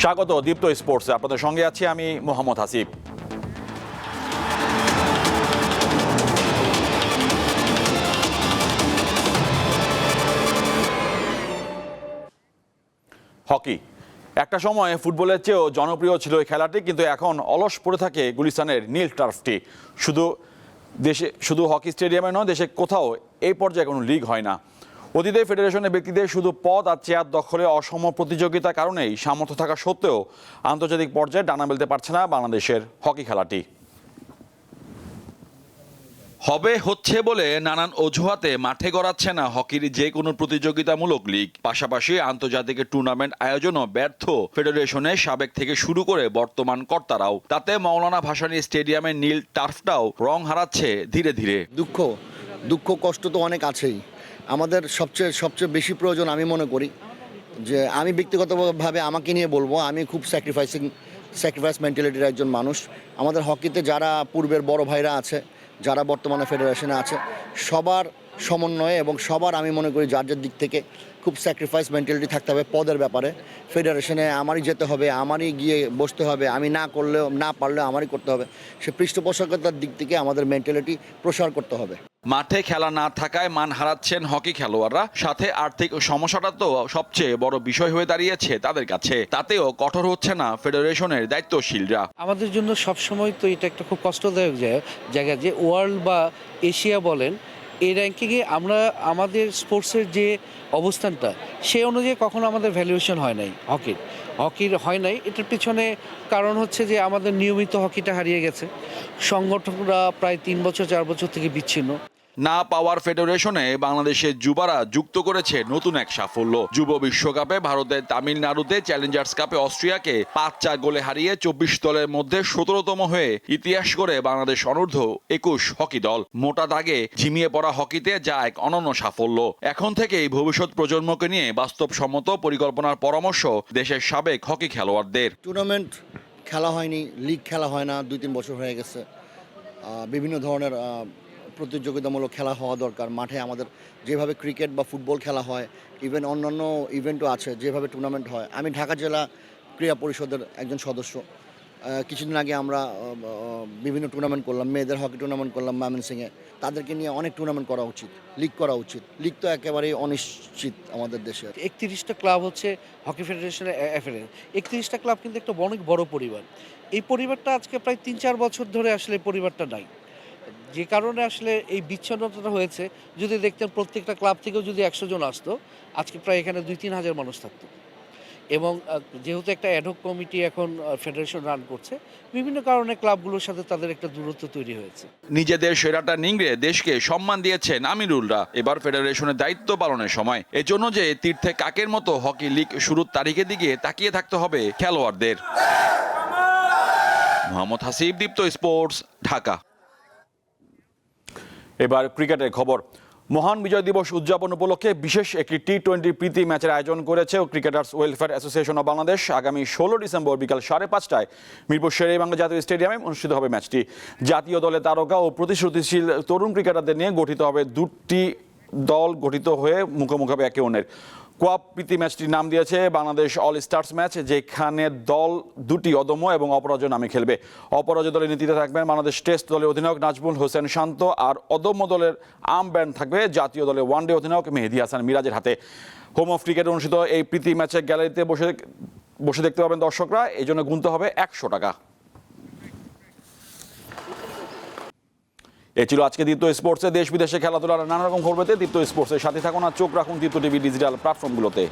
স্বাগত দীপ্ত স্পোর্টসে, আপনাদের সঙ্গে আছি আমি মোহাম্মদ হাসিব। হকি একটা সময় ফুটবলের চেয়েও জনপ্রিয় ছিল এই খেলাটি, কিন্তু এখন অলস পড়ে থাকে গুলিস্তানের নীল টার্ফটি। শুধু হকি স্টেডিয়ামে নয়, দেশে কোথাও এই পর্যায়ে কোনো লিগ হয় না। অতীতে ফেডারেশনের ব্যক্তিদের শুধু পদ আর চেয়ার দখলে অসম প্রতিযোগিতার কারণেই সামর্থ্য থাকা সত্ত্বেও আন্তর্জাতিক পর্যায়ে ডানা মেলতে পারছে না বাংলাদেশের হকি খেলাটি। হচ্ছে বলে নানান অজুহাতে মাঠে গড়াচ্ছে না হকির যে কোনো প্রতিযোগিতামূলক লিগ। পাশাপাশি আন্তর্জাতিক টুর্নামেন্ট আয়োজনও ব্যর্থ ফেডারেশনের সাবেক থেকে শুরু করে বর্তমান কর্তারাও। তাতে মাওলানা ভাসানী স্টেডিয়ামের নীল টার্ফটাও রং হারাচ্ছে ধীরে ধীরে। দুঃখ কষ্ট তো অনেক আছেই। আমাদের সবচেয়ে বেশি প্রয়োজন আমি মনে করি যে, আমি ব্যক্তিগতভাবে আমাকে নিয়ে বলবো, আমি খুব স্যাক্রিফাইস মেন্টালিটির একজন মানুষ। আমাদের হকিতে যারা পূর্বের বড় ভাইরা আছে, যারা বর্তমানে ফেডারেশনে আছে, সবার সমন্বয়ে এবং সবার আমি মনে করি যার দিক থেকে খুব স্যাক্রিফাইস মেন্টালিটি থাকতে হবে পদের ব্যাপারে। ফেডারেশনে আমারই যেতে হবে, আমারই গিয়ে বসতে হবে, আমি না পারলেও আমারই করতে হবে। সে পৃষ্ঠপোষকতার দিক থেকে আমাদের মেন্টালিটি প্রসার করতে হবে। মাঠে খেলা না থাকায় মান হারাচ্ছেন হকি খেলোয়াড়রা, সাথে আর্থিক সমস্যাটা তো সবচেয়ে বড় বিষয় হয়ে দাঁড়িয়েছে তাদের কাছে। তাতেও কঠোর হচ্ছে না ফেডারেশনের দায়িত্বশীলরা। আমাদের জন্য সবসময় তো এটা একটা খুব কষ্টদায়ক জায়গা যে ওয়ার্ল্ড বা এশিয়া বলেন, এই র্যাঙ্কিংয়ে আমরা আমাদের স্পোর্টসের যে অবস্থানটা সেই অনুযায়ী কখনো আমাদের ভ্যালুয়েশন হয় নাই হকির হয় নাই। এটার পিছনে কারণ হচ্ছে যে আমাদের নিয়মিত হকিটা হারিয়ে গেছে। সংগঠনরা প্রায় 3-4 বছর থেকে বিচ্ছিন্ন। না পাওয়ার ফেডারেশনে বাংলাদেশের যুবারা যুক্ত করেছে নতুন এক সাফল্য। যুব বিশ্বকাপে ভারতের তামিলনাড়ুতে চ্যালেঞ্জার্স কাপে অস্ট্রিয়াকে 5-4 গোলে হারিয়ে 24 দলের মধ্যে 17তম হয়ে ইতিহাস করে বাংলাদেশ অনূর্ধ্ব 21 হকি দল। মোটা দাগে ঝিমিয়ে পড়া হকিতে যা এক অনন্য সাফল্য। এখন থেকেই ভবিষ্যৎ প্রজন্মকে নিয়ে বাস্তবসম্মত পরিকল্পনার পরামর্শ দেশের সাবেক হকি খেলোয়াড়দের। টুর্নামেন্ট খেলা হয়নি, লিগ খেলা হয় না, 2-3 বছর হয়ে গেছে। বিভিন্ন ধরনের প্রতিযোগিতামূলক খেলা হওয়া দরকার। মাঠে আমাদের যেভাবে ক্রিকেট বা ফুটবল খেলা হয়, ইভেন অন্যান্য ইভেন্টও আছে, যেভাবে টুর্নামেন্ট হয়। আমি ঢাকা জেলা ক্রীড়া পরিষদের একজন সদস্য। কিছুদিন আগে আমরা বিভিন্ন টুর্নামেন্ট করলাম, মেয়েদের হকি টুর্নামেন্ট করলাম ময়মনসিংহে। তাদেরকে নিয়ে অনেক টুর্নামেন্ট করা উচিত, লিগ করা উচিত। লিগ তো একেবারেই অনিশ্চিত আমাদের দেশে। 31টা ক্লাব হচ্ছে হকি ফেডারেশনের অ্যাফিলিয়েট। 31টা ক্লাব কিন্তু একটা অনেক বড় পরিবার। এই পরিবারটা আজকে প্রায় 3-4 বছর ধরে আসলে পরিবারটা নাই, যে কারণে আসলে এই বিচ্ছিন্নতাটা হয়েছে। যদি দেখতেন প্রত্যেকটা ক্লাব থেকেও যদি 100 জন আসতো, আজকে প্রায় এখানে 2-3 হাজার মানুষ থাকতো। এবং যেহেতু একটা অ্যাডহক কমিটি এখন ফেডারেশন রান করছে, বিভিন্ন কারণে ক্লাবগুলোর সাথে তাদের একটা দূরত্ব তৈরি হয়েছে। নিজেদের সেরাটা নিংড়ে দেশকে সম্মান দিয়েছেন আমিরুলরা। এবার ফেডারেশনের দায়িত্ব পালনের সময়। এজন্য যে তীর্থে কাকের মতো হকি লিগ শুরুর তারিখের দিকে তাকিয়ে থাকতে হবে খেলোয়াড়দের। মোহাম্মদ হাসিব, দীপ্ত স্পোর্টস, ঢাকা। এবার ক্রিকেটের খবর। মহান বিজয় দিবস উদযাপন উপলক্ষে বিশেষ একটি টি-20 প্রীতি ম্যাচের আয়োজন করেছে cricketers welfare association of Bangladesh. আগামী 16 ডিসেম্বর বিকাল 5:30টায় মিরপুর শের-ই-বাংলা জাতীয় স্টেডিয়ামে অনুষ্ঠিত হবে ম্যাচটি। জাতীয় দলে তারকা ও প্রতিশ্রুতিশীল তরুণ ক্রিকেটারদের নিয়ে গঠিত হবে দুটি দল, গঠিত হয়ে মুখোমুখি হবে একে অন্যের। কোয়াপ প্রীতি ম্যাচটির নাম দিয়েছে বাংলাদেশ অল স্টার্স ম্যাচ, যেখানে দল দুটি অদম্য এবং অপরাজয় নামে খেলবে। অপরাজয় দলের নেতৃত্বে থাকবেন বাংলাদেশ টেস্ট দলের অধিনায়ক নাজমুল হোসেন শান্ত, আর অদম্য দলের আর্ম ব্যান্ড থাকবে জাতীয় দলের ওয়ানডে অধিনায়ক মেহেদী হাসান মিরাজের হাতে। হোম অফ ক্রিকেট অনুষ্ঠিত এই প্রীতি ম্যাচে গ্যালারিতে বসে দেখতে পাবেন দর্শকরা। এই জন্য গুনতে হবে 100 টাকা। এ ছিল আজকে দীপ্ত স্পোর্টসে দেশ বিদেশে খেলাধুলার নানা রকম খবর পেতে দীপ্ত স্পোর্টসের সাথে থাকুন আর চোখ রাখুন দীপ্ত টিভি ডিজিটাল প্ল্যাটফর্মগুলোতে।